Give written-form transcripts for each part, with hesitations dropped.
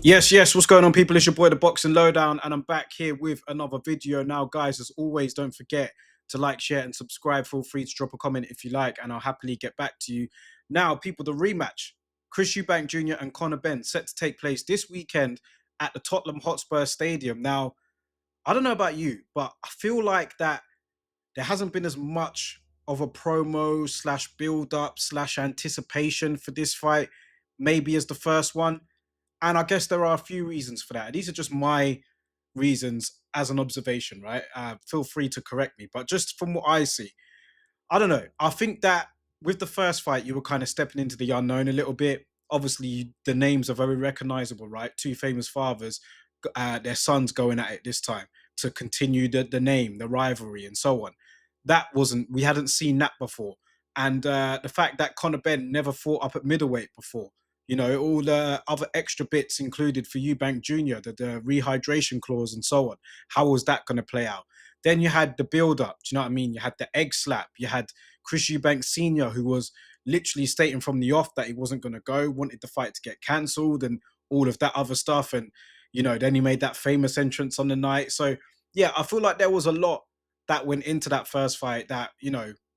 Yes, what's going on, people? It's your boy, the Boxing Lowdown, and I'm back here with another video. Now, guys, as always, don't forget to like, share, and subscribe. Feel free to drop a comment if you like, and I'll happily get back to you. Now, people, the rematch, Chris Eubank Jr. and Conor Benn, set to take place this weekend at the Tottenham Hotspur Stadium. Now, I don't know about you, but I feel like that there hasn't been as much of a promo slash build up slash anticipation for this fight, maybe as the first one. And I guess there are a few reasons for that. These are just my reasons as an observation, right? Feel free to correct me. But just from what I see, I don't know. I think that with the first fight, you were kind of stepping into the unknown a little bit. Obviously, the names are very recognizable, right? Two famous fathers, their sons going at it this time to continue the name, the rivalry, and so on. We hadn't seen that before. And the fact that Conor Benn never fought up at middleweight before, all the other extra bits included for Eubank Jr., the rehydration clause and so on. How was that going to play out? Then you had the build up. Do you know what I mean? You had the egg slap. You had Chris Eubank Sr., who was literally stating from the off that he wasn't going to go, wanted the fight to get cancelled and all of that other stuff. And, then he made that famous entrance on the night. So, yeah, I feel like there was a lot that went into that first fight that,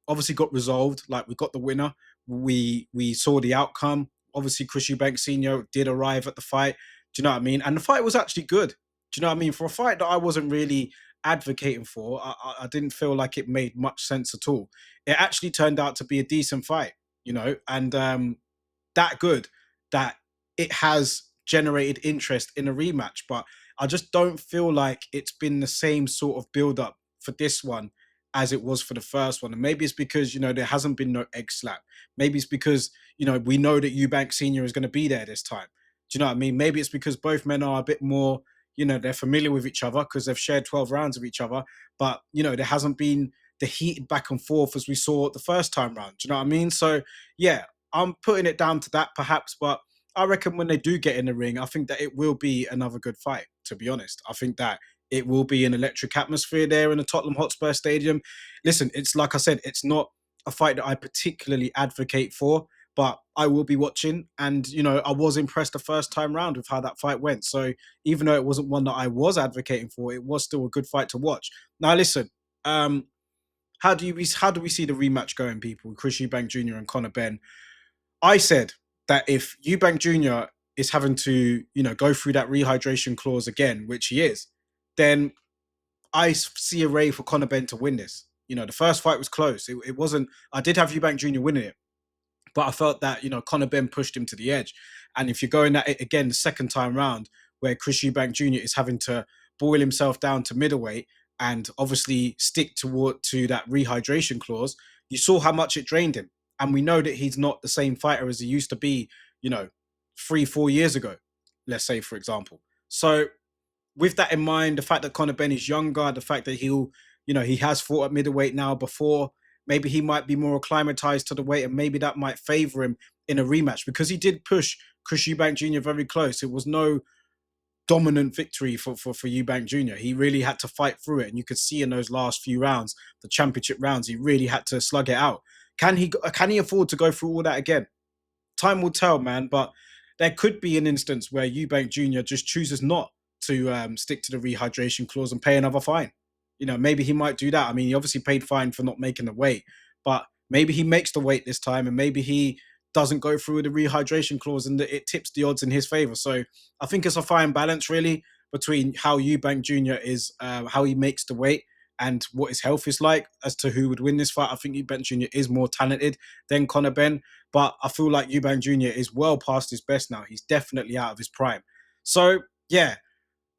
obviously got resolved. Like, we got the winner. We saw the outcome. Obviously, Chris Eubank Sr. did arrive at the fight. Do you know what I mean? And the fight was actually good. Do you know what I mean? For a fight that I wasn't really advocating for, I didn't feel like it made much sense at all. It actually turned out to be a decent fight, and that good that it has generated interest in a rematch. But I just don't feel like it's been the same sort of build up for this one as it was for the first one. And maybe it's because, there hasn't been no egg slap. Maybe it's because, we know that Eubank Sr. is going to be there this time. Do you know what I mean? Maybe it's because both men are a bit more, they're familiar with each other because they've shared 12 rounds with each other. But, there hasn't been the heated back and forth as we saw the first time round. Do you know what I mean? So, yeah, I'm putting it down to that perhaps. But I reckon when they do get in the ring, I think that it will be another good fight, to be honest. I think that it will be an electric atmosphere there in the Tottenham Hotspur Stadium. Listen, it's like I said, it's not a fight that I particularly advocate for, but I will be watching. And, I was impressed the first time round with how that fight went. So even though it wasn't one that I was advocating for, it was still a good fight to watch. Now, listen, how do we see the rematch going, people? Chris Eubank Jr. and Conor Benn. I said that if Eubank Jr. is having to, go through that rehydration clause again, which he is, then I see a way for Conor Benn to win this. The first fight was close. It wasn't. I did have Eubank Jr. winning it, but I felt that Conor Benn pushed him to the edge. And if you're going at it again the second time round, where Chris Eubank Jr. is having to boil himself down to middleweight and obviously stick to that rehydration clause, you saw how much it drained him. And we know that he's not the same fighter as he used to be, 3-4 years ago, let's say, for example. So with that in mind, the fact that Conor Benn is younger, the fact that he has fought at middleweight now before, maybe he might be more acclimatized to the weight, and maybe that might favor him in a rematch because he did push Chris Eubank Jr. very close. It was no dominant victory for Eubank Jr. He really had to fight through it, and you could see in those last few rounds, the championship rounds, he really had to slug it out. Can he afford to go through all that again? Time will tell, man. But there could be an instance where Eubank Jr. just chooses not to stick to the rehydration clause and pay another fine. Maybe he might do that. I mean, he obviously paid fine for not making the weight, but maybe he makes the weight this time, and maybe he doesn't go through the rehydration clause, and it tips the odds in his favor. So I think it's a fine balance, really, between how Eubank Jr. is, how he makes the weight, and what his health is like as to who would win this fight. I think Eubank Jr. is more talented than Conor Benn, but I feel like Eubank Jr. is well past his best now. He's definitely out of his prime. So, yeah,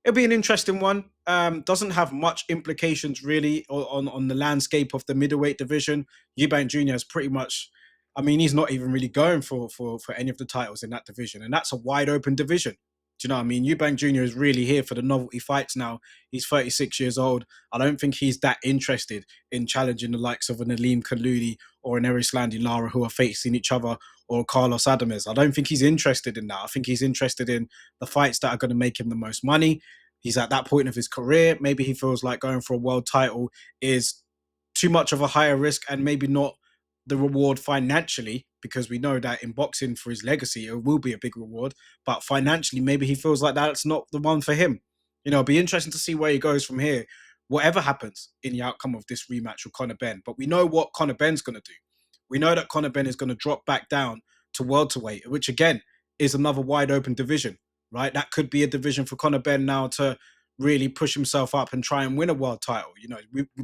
it'll be an interesting one. Doesn't have much implications really on the landscape of the middleweight division. Eubank Jr. is pretty much, I mean, he's not even really going for any of the titles in that division, and that's a wide open division. Do you know what I mean? Eubank Jr. is really here for the novelty fights now. He's 36 years old. I don't think he's that interested in challenging the likes of an Aleem Khalili or an Erislandy Lara who are facing each other, or Carlos Adames. I don't think he's interested in that. I think he's interested in the fights that are going to make him the most money. He's at that point of his career. Maybe he feels like going for a world title is too much of a higher risk and maybe not the reward financially, because we know that in boxing for his legacy, it will be a big reward. But financially, maybe he feels like that's not the one for him. It'll be interesting to see where he goes from here, whatever happens in the outcome of this rematch with Conor Benn. But we know what Conor Benn's going to do. We know that Conor Benn is going to drop back down to welterweight, which again is another wide open division, right? That could be a division for Conor Benn now to really push himself up and try and win a world title.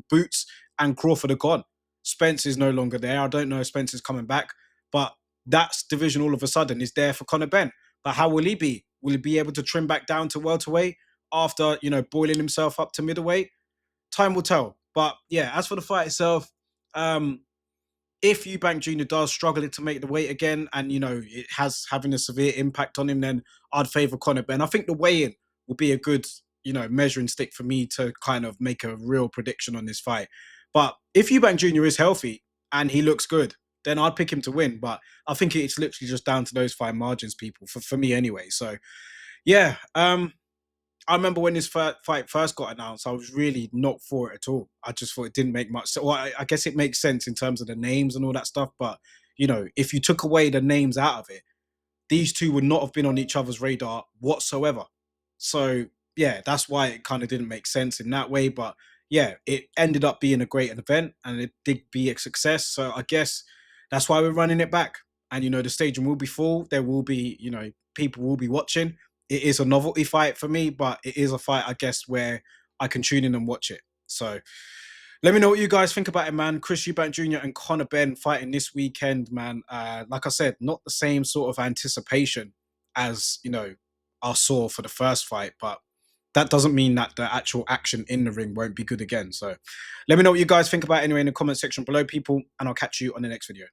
Boots and Crawford are gone. Spence is no longer there. I don't know if Spence is coming back, but that division all of a sudden is there for Conor Benn. But how will he be? Will he be able to trim back down to welterweight after, boiling himself up to middleweight? Time will tell. But yeah, as for the fight itself, if Eubank Jr. does struggle to make the weight again, and it has having a severe impact on him, then I'd favour Conor Benn. I think the weigh-in will be a good, measuring stick for me to kind of make a real prediction on this fight. But if Eubank Jr. is healthy and he looks good, then I'd pick him to win. But I think it's literally just down to those fine margins, people, for me anyway. So yeah, I remember when this fight first got announced, I was really not for it at all. I just thought it didn't make much sense. Well, I guess it makes sense in terms of the names and all that stuff. But, if you took away the names out of it, these two would not have been on each other's radar whatsoever. So, yeah, that's why it kind of didn't make sense in that way. But, yeah, it ended up being a great event and it did be a success. So I guess that's why we're running it back. And, the stadium will be full. There will be, people will be watching. It is a novelty fight for me, but it is a fight, I guess, where I can tune in and watch it. So let me know what you guys think about it, man. Chris Eubank Jr. and Conor Benn fighting this weekend, man. Like I said, not the same sort of anticipation as, I saw for the first fight, but that doesn't mean that the actual action in the ring won't be good again. So let me know what you guys think about it anyway in the comment section below, people, and I'll catch you on the next video.